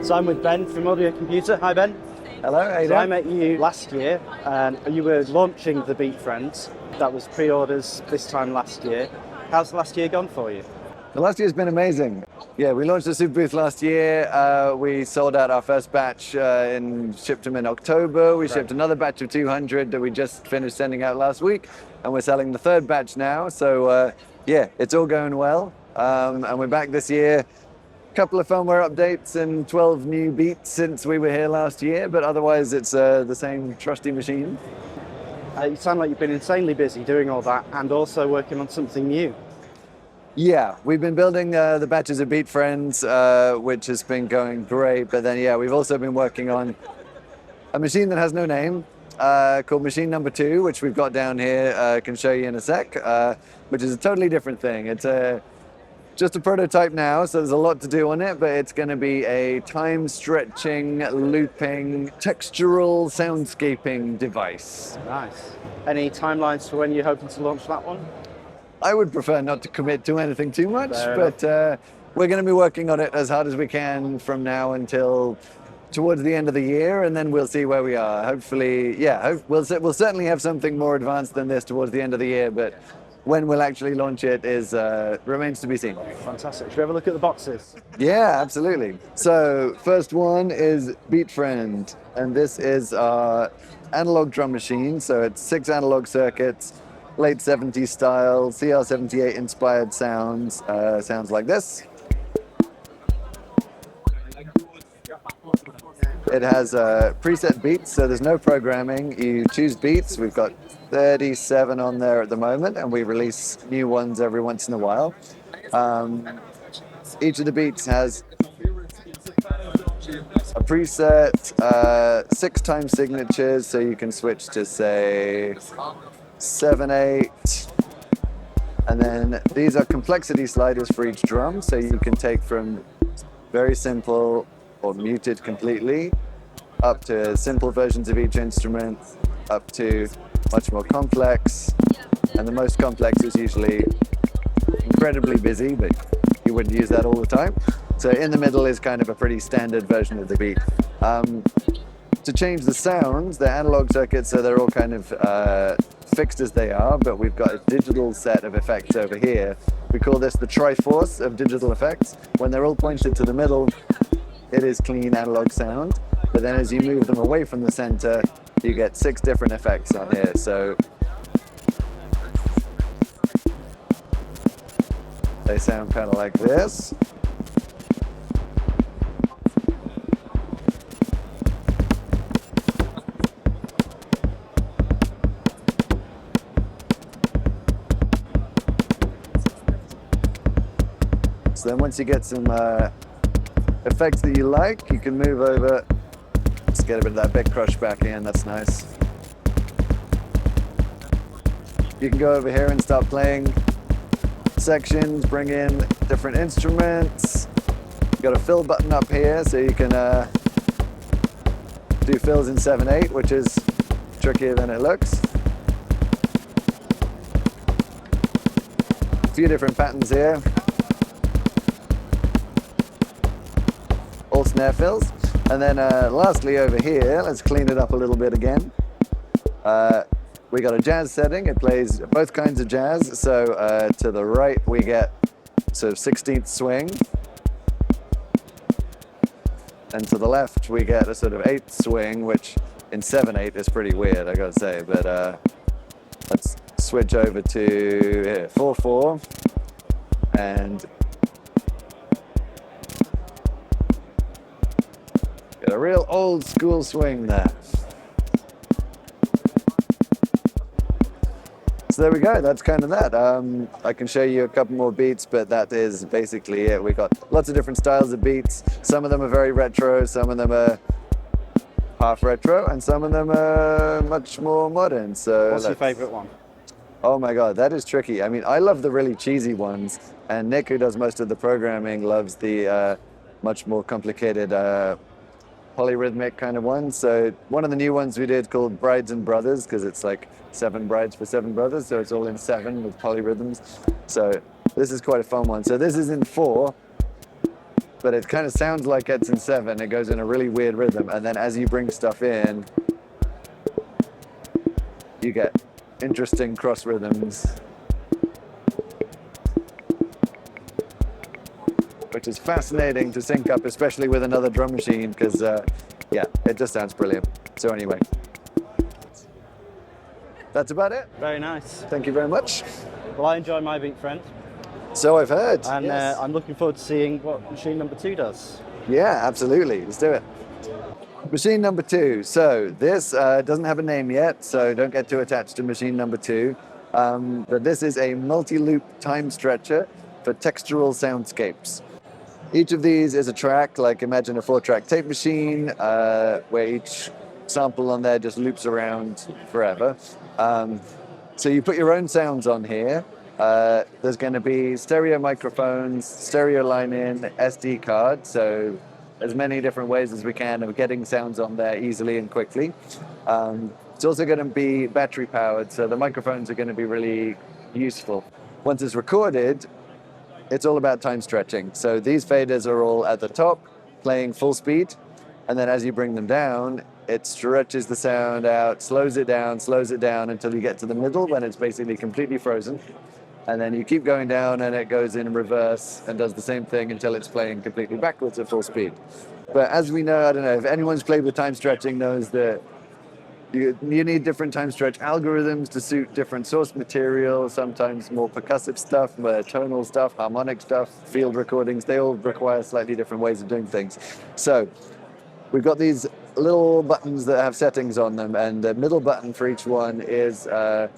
So I'm with Ben from Audio.Computer. Hi Ben. Hello, how you So I doing? met you last year and you were launching the Beat Friends. That was pre-orders this time last year. How's the last year gone for you? The last year's been amazing. Yeah, we launched the Superbooth last year. We sold out our first batch and shipped them in October. We shipped another batch of 200 that we just finished sending out last week. And we're selling the third batch now. So yeah, it's all going well. And we're back this year. Couple of firmware updates and 12 new beats since we were here last year, but otherwise it's the same trusty machine. You sound like you've been insanely busy doing all that and also working on something new. Yeah, we've been building the batches of Beat Friends, which has been going great, but then yeah, we've also been working on a machine that has no name, called machine number 2, which we've got down here, can show you in a sec, which is a totally different thing. It's just a prototype now, so there's a lot to do on it, but it's going to be a time-stretching, looping, textural soundscaping device. Nice. Any timelines for when you're hoping to launch that one? I would prefer not to commit to anything too much, Fair but we're going to be working on it as hard as we can from now until towards the end of the year, and then we'll see where we are. Hopefully, yeah, we'll certainly have something more advanced than this towards the end of the year, but when we'll actually launch it is remains to be seen. Fantastic. Should we have a look at the boxes? Yeah, absolutely. So first one is Beat Friend, and this is our analog drum machine. So it's 6 analog circuits, late 70s style, CR78 inspired sounds. Sounds like this. It has preset beats, so there's no programming. You choose beats. We've got 37 on there at the moment, and we release new ones every once in a while. Each of the beats has a preset, 6 time signatures, so you can switch to, say, 7/8. And then these are complexity sliders for each drum, so you can take from very simple or muted completely, up to simple versions of each instrument, up to much more complex. And the most complex is usually incredibly busy, but you wouldn't use that all the time. So in the middle is kind of a pretty standard version of the beat. To change the sounds, they're analog circuits, so they're all kind of fixed as they are, but we've got a digital set of effects over here. We call this the Triforce of digital effects. When they're all pointed to the middle, it is clean analog sound, but then as you move them away from the center, you get 6 different effects on here. So they sound kind of like this. So then once you get some effects that you like, you can move over. Let's get a bit of that bit crush back in, that's nice. You can go over here and start playing sections, bring in different instruments. You've got a fill button up here, so you can do fills in 7/8, which is trickier than it looks. A few different patterns here. All snare fills. And then lastly over here, let's clean it up a little bit again. We got a jazz setting. It plays both kinds of jazz. So to the right we get sort of 16th swing. And to the left we get a sort of 8th swing, which in 7/8 is pretty weird, I gotta say. But let's switch over to 4/4 and get a real old school swing there. So there we go, that's kind of that. I can show you a couple more beats, but that is basically it. We've got lots of different styles of beats. Some of them are very retro, some of them are half retro, and some of them are much more modern. So what's your favorite one? Oh my God, that is tricky. I mean, I love the really cheesy ones, and Nick, who does most of the programming, loves the much more complicated polyrhythmic kind of ones. So one of the new ones we did called Brides and Brothers, because it's like 7 brides for 7 brothers, so it's all in 7 with polyrhythms. So this is quite a fun one. So this is in 4, but it kind of sounds like it's in 7. It goes in a really weird rhythm, and then as you bring stuff in, you get interesting cross rhythms, which is fascinating to sync up, especially with another drum machine, because yeah, it just sounds brilliant. So anyway, that's about it. Very nice. Thank you very much. Well, I enjoy my beat friend, So I've heard. and Yes. I'm looking forward to seeing what machine number 2 does. Yeah, absolutely. Let's do it. Machine number 2. So this doesn't have a name yet, so don't get too attached to machine number 2. But this is a multi-loop time stretcher for textural soundscapes. Each of these is a track, like imagine a 4-track tape machine, where each sample on there just loops around forever. So you put your own sounds on here. There's going to be stereo microphones, stereo line in, SD card, so as many different ways as we can of getting sounds on there easily and quickly. It's also going to be battery powered, so the microphones are going to be really useful. Once it's recorded, it's all about time stretching. So these faders are all at the top, playing full speed, and then as you bring them down, it stretches the sound out, slows it down until you get to the middle when it's basically completely frozen. And then you keep going down and it goes in reverse and does the same thing until it's playing completely backwards at full speed. But as we know, I don't know, if anyone's played with time stretching knows that you need different time stretch algorithms to suit different source material, sometimes more percussive stuff, more tonal stuff, harmonic stuff, field recordings, they all require slightly different ways of doing things. So we've got these little buttons that have settings on them, and the middle button for each one is a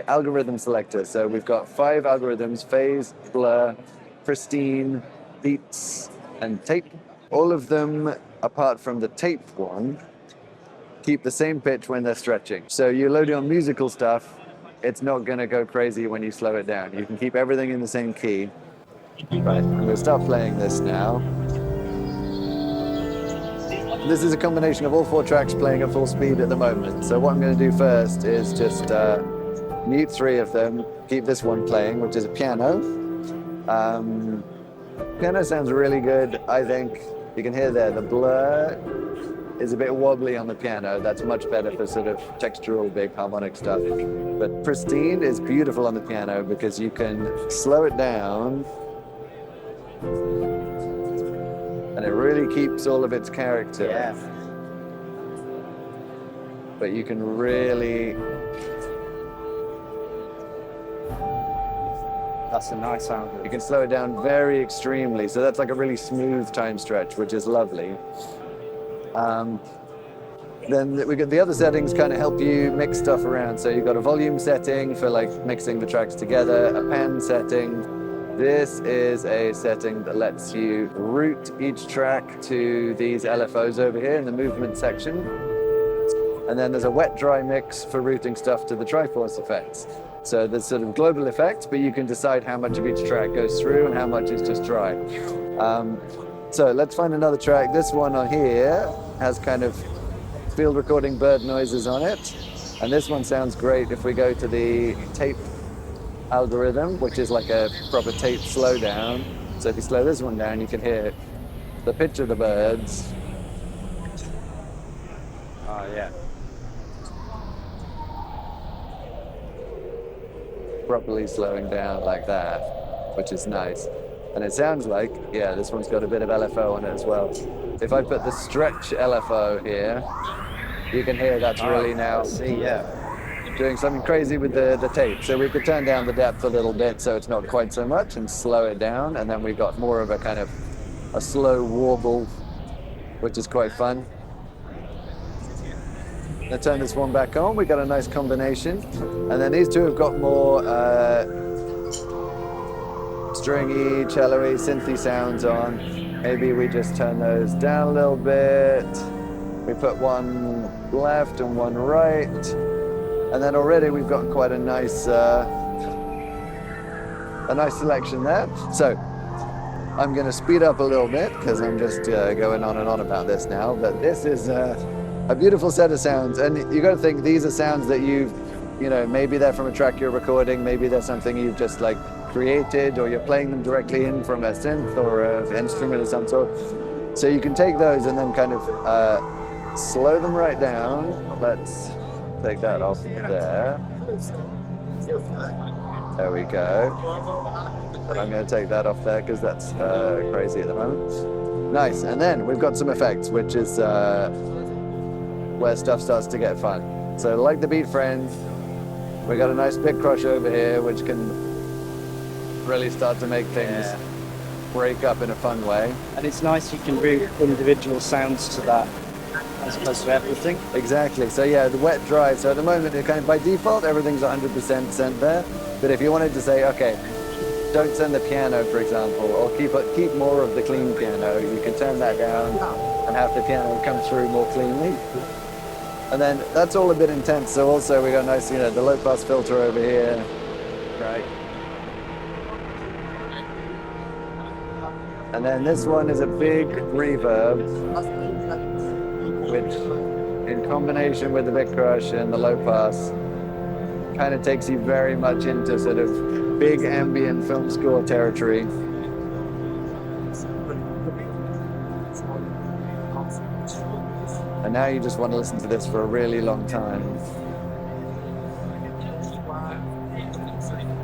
algorithm selector. So we've got 5 algorithms: phase, blur, pristine, beats, and tape. All of them, apart from the tape one, keep the same pitch when they're stretching. So you load your musical stuff, it's not going to go crazy when you slow it down. You can keep everything in the same key. Right, I'm going to start playing this now. This is a combination of all 4 tracks playing at full speed at the moment. So what I'm going to do first is just mute 3 of them, keep this one playing, which is a piano. Piano sounds really good, I think. You can hear there, the blur is a bit wobbly on the piano. That's much better for sort of textural, big harmonic stuff. But pristine is beautiful on the piano because you can slow it down and it really keeps all of its character. Yeah. But you can really... That's a nice sound. You can slow it down very extremely. So that's like a really smooth time stretch, which is lovely. Then we got the other settings kind of help you mix stuff around. So you've got a volume setting for like mixing the tracks together, a pan setting. This is a setting that lets you route each track to these LFOs over here in the movement section. And then there's a wet-dry mix for routing stuff to the Triforce effects. So there's sort of global effects, but you can decide how much of each track goes through and how much is just dry. So let's find another track. This one on here has kind of field recording bird noises on it. And this one sounds great if we go to the tape algorithm, which is like a proper tape slowdown. So if you slow this one down, you can hear the pitch of the birds. Oh, yeah. Properly slowing down like that, which is nice. And it sounds like, yeah, this one's got a bit of LFO on it as well. If I put the stretch LFO here, you can hear that's really now doing something crazy with the tape. So we could turn down the depth a little bit so it's not quite so much and slow it down, and then we've got more of a kind of a slow warble, which is quite fun. Let's turn this one back on. We got a nice combination. And then these two have got more stringy, cello-y, synthy sounds on. Maybe we just turn those down a little bit. We put one left and one right. And then already we've got quite a nice selection there. So I'm going to speed up a little bit because I'm just going on and on about this now. But this is a beautiful set of sounds, and you got to think these are sounds that you know, maybe they're from a track you're recording, maybe they're something you've just like created, or you're playing them directly in from a synth or an instrument of some sort. So you can take those and then kind of slow them right down. Let's take that off there. There we go. I'm going to take that off there because that's crazy at the moment. Nice. And then we've got some effects, which is where stuff starts to get fun. So like the Beat Friends, we got a nice big crush over here, which can really start to make things break up in a fun way. And it's nice you can route individual sounds to that as opposed to everything. Exactly. So yeah, the wet dry. So at the moment, it kind of, by default, everything's 100% sent there. But if you wanted to say, okay, don't send the piano, for example, or keep more of the clean piano, you can turn that down and have the piano come through more cleanly. And then that's all a bit intense. So also we got nice, the low pass filter over here. Right. And then this one is a big reverb, which in combination with the big crush and the low pass kind of takes you very much into sort of big ambient film score territory. And now you just want to listen to this for a really long time.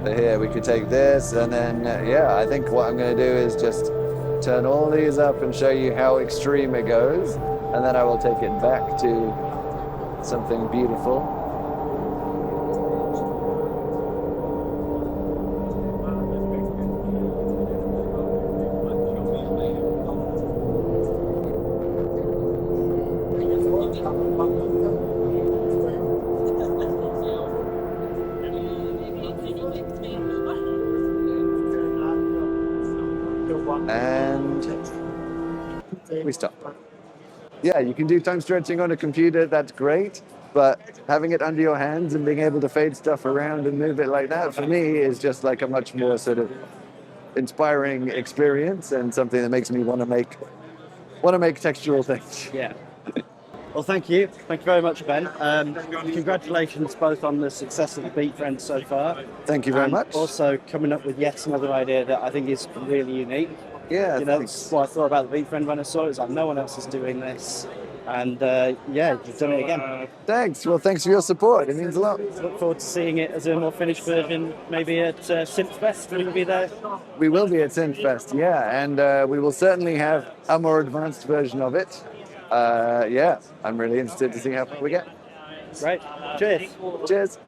So here we could take this and then, I think what I'm going to do is just turn all these up and show you how extreme it goes. And then I will take it back to something beautiful. And we stop. Yeah, you can do time stretching on a computer, that's great, but having it under your hands and being able to fade stuff around and move it like that, for me, is just like a much more sort of inspiring experience and something that makes me want to make textural things. Yeah. Well, thank you. Thank you very much, Ben. Congratulations both on the success of the Beat Friends so far. Thank you very much. Also coming up with yet another idea that I think is really unique. Yeah, that's what I thought about the Beat Friend when I saw it. It's like no one else is doing this. And you've done it again. Thanks. Well, thanks for your support. It means a lot. Look forward to seeing it as a more finished version, maybe at Synthfest. Will you be there? We will be at Synthfest, yeah. And we will certainly have a more advanced version of it. I'm really interested to see how far we get. Great. Cheers. Cheers.